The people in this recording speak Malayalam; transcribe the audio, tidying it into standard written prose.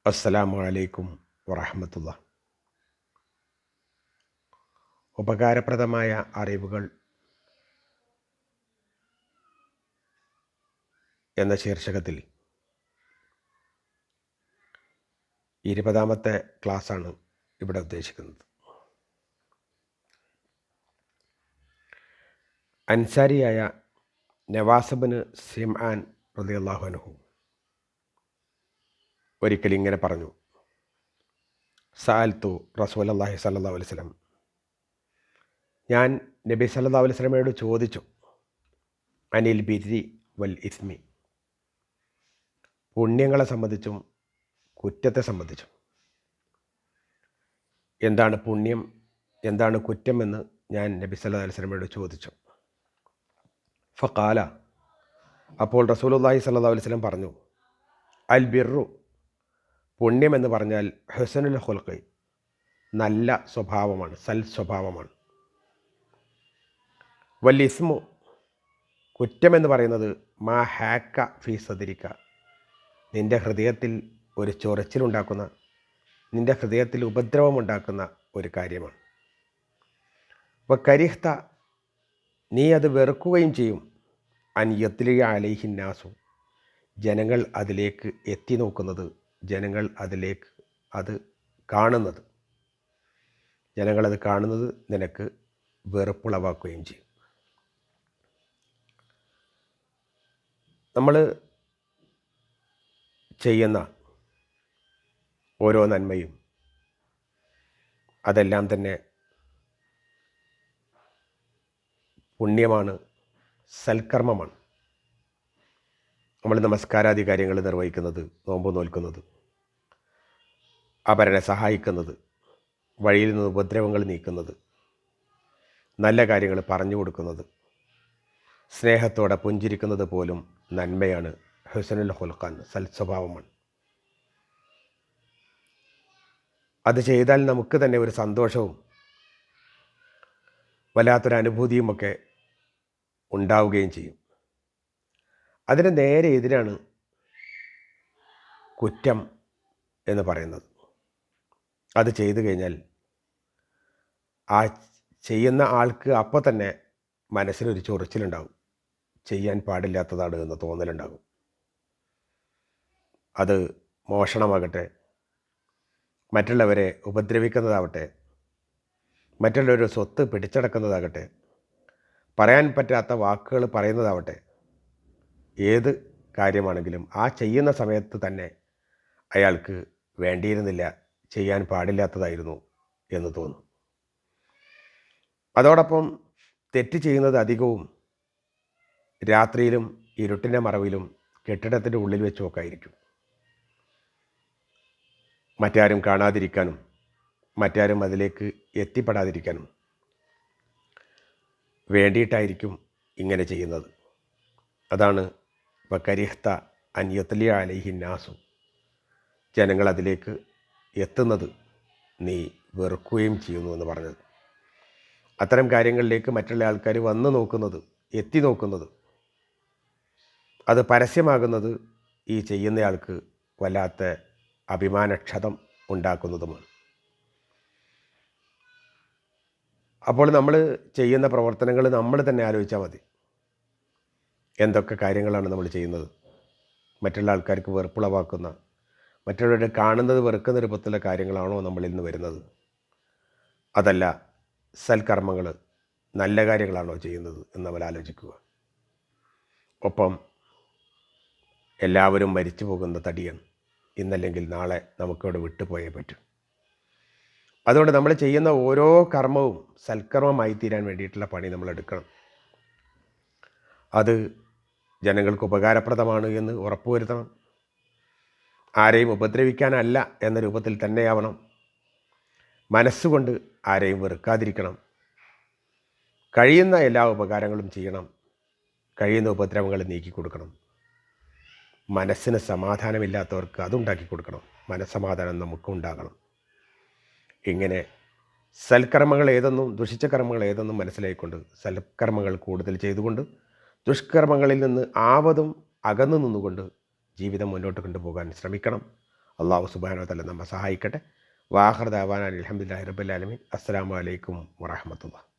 അസ്സലാമു അലൈക്കും വറഹ്മത്തുള്ള. ഉപകാരപ്രദമായ അറിവുകൾ എന്ന ശീർഷകത്തിൽ 20ാമത്തെ ക്ലാസ്സാണ് ഇവിടെ ഉദ്ദേശിക്കുന്നത്. അൻസാരിയായ നവാസ് ബിൻ സിംആൻ റളിയല്ലാഹു അൻഹു ഒരിക്കൽ ഇങ്ങനെ പറഞ്ഞു: സഅൽതു റസൂലല്ലാഹി സ്വല്ലല്ലാഹു അലൈഹി വസല്ലം, ഞാൻ നബി സല്ലല്ലാഹു അലൈഹി വസല്ലമയോട് ചോദിച്ചു, അനിൽ ബിരി വൽ ഇസ്മി, പുണ്യങ്ങളെ സംബന്ധിച്ചും കുറ്റത്തെ സംബന്ധിച്ചും. എന്താണ് പുണ്യം, എന്താണ് കുറ്റം എന്ന് ഞാൻ നബി സല്ലല്ലാഹു അലൈഹി വസല്ലമയോട് ചോദിച്ചു. ഫഖാല, അപ്പോൾ റസൂലുള്ളാഹി സ്വല്ലല്ലാഹു അലൈഹി വസല്ലം പറഞ്ഞു, അൽ ബിർറു, പുണ്യം എന്ന് പറഞ്ഞാൽ ഹുസ്നുൽ ഖുൽഖ്, നല്ല സ്വഭാവമാണ്, സൽ സ്വഭാവമാണ്. വൽ ഇസ്മു, കുറ്റമെന്ന് പറയുന്നത് മാ ഹാക്ക ഫീ സദരിക, നിൻ്റെ ഹൃദയത്തിൽ ഒരു ചൊറിച്ചിലുണ്ടാക്കുന്ന, നിൻ്റെ ഹൃദയത്തിൽ ഉപദ്രവമുണ്ടാക്കുന്ന ഒരു കാര്യമാണ്. വ കരിഹ്ത, നീ അത് വെറുക്കുകയും ചെയ്യും. അൻ യത്ലിയ അലൈഹിന്നാസു, ജനങ്ങൾ അതിലേക്ക് എത്തി നോക്കുന്നത്, ജനങ്ങൾ അതിലേക്ക് അത് കാണുന്നത്, ജനങ്ങളത് കാണുന്നത് നിനക്ക് വെറുപ്പുളവാക്കുകയും ചെയ്യും. നമ്മൾ ചെയ്യുന്ന ഓരോ നന്മയും അതെല്ലാം തന്നെ പുണ്യമാണ്, സൽക്കർമ്മമാണ്. നമ്മൾ നമസ്കാരാദി കാര്യങ്ങൾ നിർവഹിക്കുന്നത്, നോമ്പ് നോൽക്കുന്നത്, അപരനെ സഹായിക്കുന്നത്, വഴിയിൽ നിന്ന് ഉപദ്രവങ്ങൾ നീക്കുന്നത്, നല്ല കാര്യങ്ങൾ പറഞ്ഞു കൊടുക്കുന്നത്, സ്നേഹത്തോടെ പുഞ്ചിരിക്കുന്നത് പോലും നന്മയാണ്, ഹുസ്നുൽ ഖുൽഖാൻ, സൽസ്വഭാവമാണ്. അത് ചെയ്താൽ നമുക്ക് തന്നെ ഒരു സന്തോഷവും വല്ലാത്തൊരു അനുഭൂതിയുമൊക്കെ ഉണ്ടാവുകയും ചെയ്യും. അതിന് നേരെ എതിരാണ് കുറ്റം എന്ന് പറയുന്നത്. അത് ചെയ്തു കഴിഞ്ഞാൽ ആ ചെയ്യുന്ന ആൾക്ക് അപ്പോൾ തന്നെ മനസ്സിലൊരു ചൊറിച്ചിലുണ്ടാകും, ചെയ്യാൻ പാടില്ലാത്തതാണ് എന്ന് തോന്നലുണ്ടാകും. അത് മോഷണമാകട്ടെ, മറ്റുള്ളവരെ ഉപദ്രവിക്കുന്നതാവട്ടെ, മറ്റുള്ളവരുടെ സ്വത്ത് പിടിച്ചടക്കുന്നതാകട്ടെ, പറയാൻ പറ്റാത്ത വാക്കുകൾ പറയുന്നതാവട്ടെ, ഏത് കാര്യമാണെങ്കിലും ആ ചെയ്യുന്ന സമയത്ത് തന്നെ അയാൾക്ക് വേണ്ടിയിരുന്നില്ല, ചെയ്യാൻ പാടില്ലാത്തതായിരുന്നു എന്ന് തോന്നും. അതോടൊപ്പം തെറ്റ് ചെയ്യുന്നത് അധികവും രാത്രിയിലും ഇരുട്ടിൻ്റെ മറവിലും കെട്ടിടത്തിൻ്റെ ഉള്ളിൽ വെച്ചുമൊക്കെ ആയിരിക്കും. മറ്റാരും കാണാതിരിക്കാനും മറ്റാരും അതിലേക്ക് എത്തിപ്പെടാതിരിക്കാനും വേണ്ടിയിട്ടായിരിക്കും ഇങ്ങനെ ചെയ്യുന്നത്. അതാണ് വകരിഹ്ത അൻ യത്ലിയ അലൈഹിന്നാസു, ജനങ്ങൾ അതിലേക്ക് എത്തുന്നത് നീ വെറുക്കുകയും ചെയ്യുന്നു എന്ന് പറഞ്ഞത്. അത്തരം കാര്യങ്ങളിലേക്ക് മറ്റുള്ള ആൾക്കാർ വന്ന് നോക്കുന്നത്, എത്തി നോക്കുന്നത്, അത് പരസ്യമാകുന്നത് ഈ ചെയ്യുന്നയാൾക്ക് വല്ലാത്ത അഭിമാനക്ഷതം ഉണ്ടാക്കുന്നതുമാണ്. അപ്പോൾ നമ്മൾ ചെയ്യുന്ന പ്രവർത്തനങ്ങൾ നമ്മൾ തന്നെ ആലോചിച്ചാൽ മതി. എന്തൊക്കെ കാര്യങ്ങളാണ് നമ്മൾ ചെയ്യുന്നത്? മറ്റുള്ള ആൾക്കാർക്ക് വെറുപ്പുളവാക്കുന്ന, മറ്റുള്ളവരുടെ കാണുന്നത് വെറുക്കുന്ന രൂപത്തിലുള്ള കാര്യങ്ങളാണോ നമ്മളിൽ നിന്ന് വരുന്നത്? അതല്ല സൽക്കർമ്മങ്ങൾ, നല്ല കാര്യങ്ങളാണോ ചെയ്യുന്നത് എന്ന് നമ്മൾ ആലോചിക്കുക. ഒപ്പം എല്ലാവരും മരിച്ചു പോകുന്ന തടിയാണ്, ഇന്നല്ലെങ്കിൽ നാളെ നമുക്കവിടെ വിട്ടുപോയേ പറ്റൂ. അതുകൊണ്ട് നമ്മൾ ചെയ്യുന്ന ഓരോ കർമ്മവും സൽക്കർമ്മമായി തീരാൻ വേണ്ടിയിട്ടുള്ള പണി നമ്മൾ എടുക്കണം. അത് ജനങ്ങൾക്ക് ഉപകാരപ്രദമാണ് എന്ന് ഉറപ്പുവരുത്തണം. ആരെയും ഉപദ്രവിക്കാനല്ല എന്ന രൂപത്തിൽ തന്നെയാവണം. മനസ്സുകൊണ്ട് ആരെയും വെറുക്കാതിരിക്കണം. കഴിയുന്ന എല്ലാ ഉപകാരങ്ങളും ചെയ്യണം. കഴിയുന്ന ഉപദ്രവങ്ങൾ നീക്കിക്കൊടുക്കണം. മനസ്സിന് സമാധാനമില്ലാത്തവർക്ക് അതുണ്ടാക്കി കൊടുക്കണം. മനസ്സമാധാനം നമുക്കുണ്ടാകണം. ഇങ്ങനെ സൽക്കർമ്മങ്ങൾ ഏതെന്നും ദുഷിച്ച കർമ്മങ്ങൾ ഏതെന്നും മനസ്സിലായിക്കൊണ്ട് സൽക്കർമ്മങ്ങൾ കൂടുതൽ ചെയ്തുകൊണ്ട് ദുഷ്കർമ്മങ്ങളിൽ നിന്ന് ആവതും അകന്നു നിന്നുകൊണ്ട് ജീവിതം മുന്നോട്ട് കൊണ്ടുപോകാൻ ശ്രമിക്കണം. അള്ളാഹു സുബ്ഹാനഹു വ തആല നമ്മെ സഹായിക്കട്ടെ. വാഖിർ ദഅവാനാ അൽഹംദുലില്ലാഹി റബ്ബിൽ ആലമീൻ. അസ്സലാമു അലൈക്കും വറഹ്മത്തുള്ളാഹി.